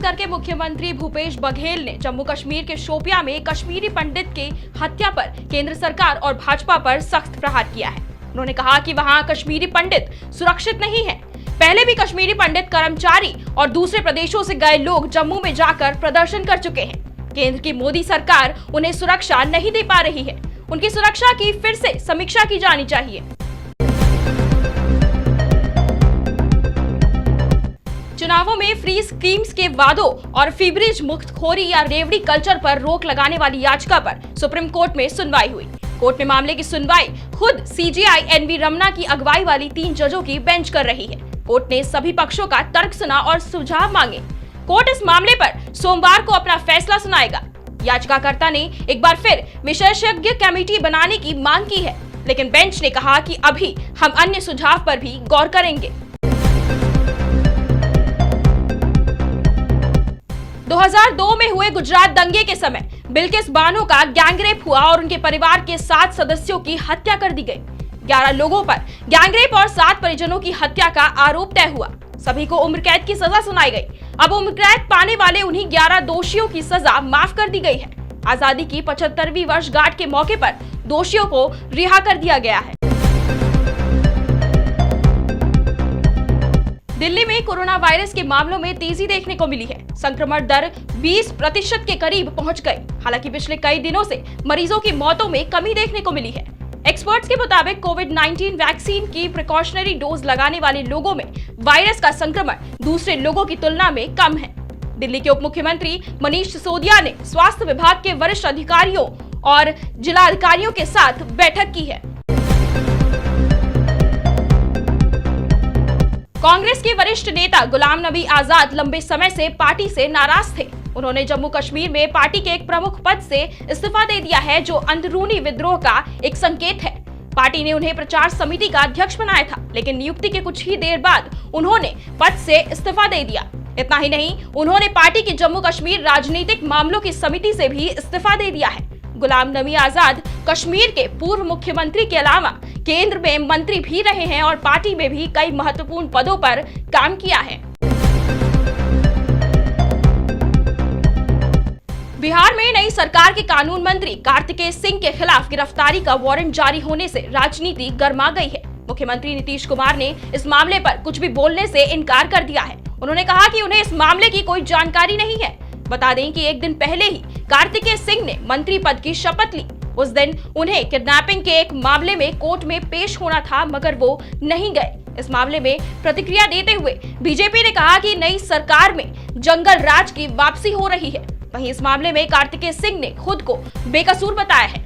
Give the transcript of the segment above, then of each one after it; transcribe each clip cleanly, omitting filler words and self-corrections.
छत्तीसगढ़ के मुख्यमंत्री भूपेश बघेल ने जम्मू कश्मीर के शोपियां में कश्मीरी पंडित की हत्या पर केंद्र सरकार और भाजपा पर सख्त प्रहार किया है। उन्होंने कहा कि वहां कश्मीरी पंडित सुरक्षित नहीं है। पहले भी कश्मीरी पंडित कर्मचारी और दूसरे प्रदेशों से गए लोग जम्मू में जाकर प्रदर्शन कर चुके हैं। केंद्र की मोदी सरकार उन्हें सुरक्षा नहीं दे पा रही है। उनकी सुरक्षा की फिर से समीक्षा की जानी चाहिए। चुनावों में फ्री स्कीम्स के वादों और फीवरेज मुक्तखोरी या रेवड़ी कल्चर पर रोक लगाने वाली याचिका पर सुप्रीम कोर्ट में सुनवाई हुई। कोर्ट में मामले की सुनवाई खुद सीजेआई एनवी रमना की अगुवाई वाली 3 जजों की बेंच कर रही है। कोर्ट ने सभी पक्षों का तर्क सुना और सुझाव मांगे। कोर्ट इस मामले पर सोमवार को अपना फैसला सुनाएगा। याचिकाकर्ता ने एक बार फिर विशेषज्ञ कमेटी बनाने की मांग की है, लेकिन बेंच ने कहा कि अभी हम अन्य सुझाव पर भी गौर करेंगे। 2002 में हुए गुजरात दंगे के समय बिल्किस बानो का गैंगरेप हुआ और उनके परिवार के 7 सदस्यों की हत्या कर दी गई। 11 लोगों पर गैंगरेप और 7 परिजनों की हत्या का आरोप तय हुआ। सभी को उम्र कैद की सजा सुनाई गई। अब उम्र कैद पाने वाले उन्हीं 11 दोषियों की सजा माफ कर दी गई है। आजादी की 75वीं वर्षगांठ के मौके पर दोषियों को रिहा कर दिया गया है। दिल्ली में कोरोना वायरस के मामलों में तेजी देखने को मिली है। संक्रमण दर 20% के करीब पहुंच गई। हालांकि पिछले कई दिनों से मरीजों की मौतों में कमी देखने को मिली है। एक्सपर्ट्स के मुताबिक कोविड-19 वैक्सीन की प्रिकॉशनरी डोज लगाने वाले लोगों में वायरस का संक्रमण दूसरे लोगों की तुलना में कम है। दिल्ली के उप मुख्यमंत्री मनीष सिसोदिया ने स्वास्थ्य विभाग के वरिष्ठ अधिकारियों और जिलाधिकारियों के साथ बैठक की है। कांग्रेस के वरिष्ठ नेता गुलाम नबी आजाद लंबे समय से पार्टी से नाराज थे। उन्होंने जम्मू कश्मीर में पार्टी के एक प्रमुख पद से इस्तीफा दे दिया है, जो अंदरूनी विद्रोह का एक संकेत है। पार्टी ने उन्हें प्रचार समिति का अध्यक्ष बनाया था, लेकिन नियुक्ति के कुछ ही देर बाद उन्होंने पद से इस्तीफा दे दिया। इतना ही नहीं, उन्होंने पार्टी की जम्मू कश्मीर राजनीतिक मामलों की समिति से भी इस्तीफा दे दिया है। गुलाम नबी आजाद कश्मीर के पूर्व मुख्यमंत्री के अलावा केंद्र में मंत्री भी रहे हैं और पार्टी में भी कई महत्वपूर्ण पदों पर काम किया है। बिहार में नई सरकार के कानून मंत्री कार्तिकेय सिंह के खिलाफ गिरफ्तारी का वारंट जारी होने से राजनीति गर्मा गई है। मुख्यमंत्री नीतीश कुमार ने इस मामले पर कुछ भी बोलने से इनकार कर दिया है। उन्होंने कहा कि उन्हें इस मामले की कोई जानकारी नहीं है। बता दें कि एक दिन पहले ही कार्तिकेय सिंह ने मंत्री पद की शपथ ली। उस दिन उन्हें किडनैपिंग के एक मामले में कोर्ट में पेश होना था, मगर वो नहीं गए। इस मामले में प्रतिक्रिया देते हुए बीजेपी ने कहा कि नई सरकार में जंगल राज की वापसी हो रही है। वहीं इस मामले में कार्तिकेय सिंह ने खुद को बेकसूर बताया है।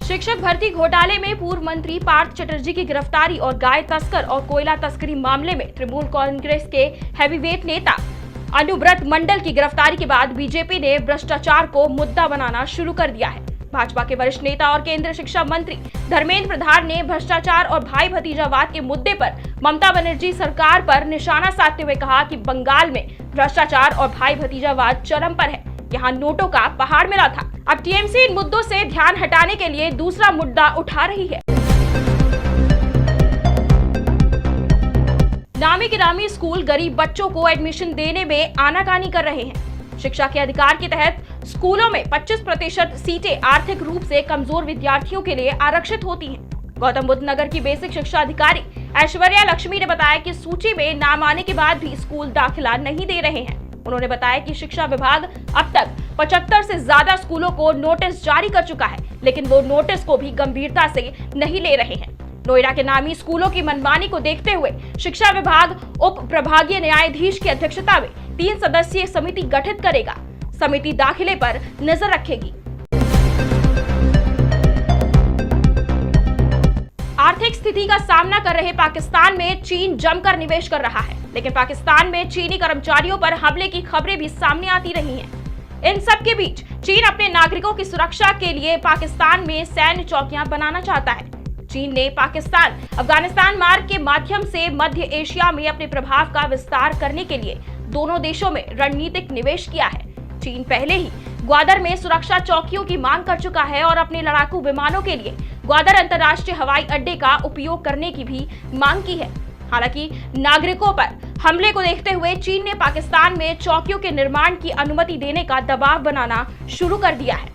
शिक्षक भर्ती घोटाले में पूर्व मंत्री पार्थ चटर्जी की गिरफ्तारी और गाय तस्कर और कोयला तस्करी मामले में तृणमूल कांग्रेस के हैवीवेट नेता अनुब्रत मंडल की गिरफ्तारी के बाद बीजेपी ने भ्रष्टाचार को मुद्दा बनाना शुरू कर दिया है। भाजपा के वरिष्ठ नेता और केंद्रीय शिक्षा मंत्री धर्मेंद्र प्रधान ने भ्रष्टाचार और भाई भतीजावाद के मुद्दे पर ममता बनर्जी सरकार पर निशाना साधते हुए कहा कि बंगाल में भ्रष्टाचार और भाई भतीजावाद चरम पर है। यहाँ नोटों का पहाड़ मिला था। अब टीएमसी इन मुद्दों से ध्यान हटाने के लिए दूसरा मुद्दा उठा रही है। नामी गिरामी स्कूल गरीब बच्चों को एडमिशन देने में आनाकानी कर रहे हैं। शिक्षा के अधिकार के तहत स्कूलों में 25% सीटें आर्थिक रूप से कमजोर विद्यार्थियों के लिए आरक्षित होती हैं। गौतम बुद्ध नगर की बेसिक शिक्षा अधिकारी ऐश्वर्या लक्ष्मी ने बताया कि सूची में नाम आने के बाद भी स्कूल दाखिला नहीं दे रहे हैं। उन्होंने बताया कि शिक्षा विभाग अब तक 75 से ज्यादा स्कूलों को नोटिस जारी कर चुका है, लेकिन वो नोटिस को भी गंभीरता से नहीं ले रहे हैं। नोएडा के नामी स्कूलों की मनमानी को देखते हुए शिक्षा विभाग उप प्रभागीय न्यायाधीश की अध्यक्षता में 3 सदस्यीय समिति गठित करेगा। समिति दाखिले पर नजर रखेगी। आर्थिक स्थिति का सामना कर रहे पाकिस्तान में चीन जमकर निवेश कर रहा है, लेकिन पाकिस्तान में चीनी कर्मचारियों पर हमले की खबरें भी सामने आती रही हैं। इन सब के बीच चीन अपने नागरिकों की सुरक्षा के लिए पाकिस्तान में सैन्य चौकियां बनाना चाहता है। चीन ने पाकिस्तान अफगानिस्तान मार्ग के माध्यम से मध्य एशिया में अपने प्रभाव का विस्तार करने के लिए दोनों देशों में रणनीतिक निवेश किया है। चीन पहले ही ग्वादर में सुरक्षा चौकियों की मांग कर चुका है और अपने लड़ाकू विमानों के लिए ग्वादर अंतर्राष्ट्रीय हवाई अड्डे का उपयोग करने की भी मांग की है। हालांकि नागरिकों पर हमले को देखते हुए चीन ने पाकिस्तान में चौकियों के निर्माण की अनुमति देने का दबाव बनाना शुरू कर दिया है।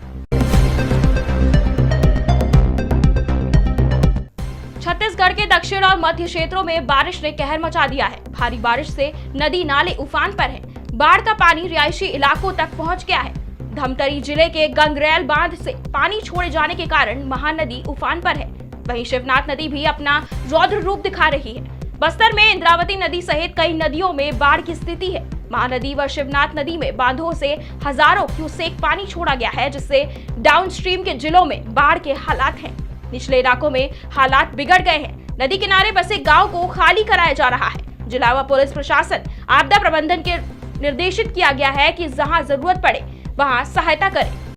छत्तीसगढ़ के दक्षिण और मध्य क्षेत्रों में बारिश ने कहर मचा दिया है। भारी बारिश से नदी नाले उफान पर हैं। बाढ़ का पानी रिहायशी इलाकों तक पहुंच गया है। धमतरी जिले के गंगरेल बांध से पानी छोड़े जाने के कारण महानदी उफान पर है। वहीं शिवनाथ नदी भी अपना रौद्र रूप दिखा रही है। बस्तर में इंद्रावती नदी सहित कई नदियों में बाढ़ की स्थिति है। महानदी व शिवनाथ नदी में बांधों से हजारों क्यूसेक पानी छोड़ा गया है, जिससे डाउनस्ट्रीम के जिलों में बाढ़ के हालात हैं। निचले इलाकों में हालात बिगड़ गए हैं। नदी किनारे बसे गांव को खाली कराया जा रहा है। जिला व पुलिस प्रशासन आपदा प्रबंधन के निर्देशित किया गया है कि जहां जरूरत पड़े वहां सहायता करें।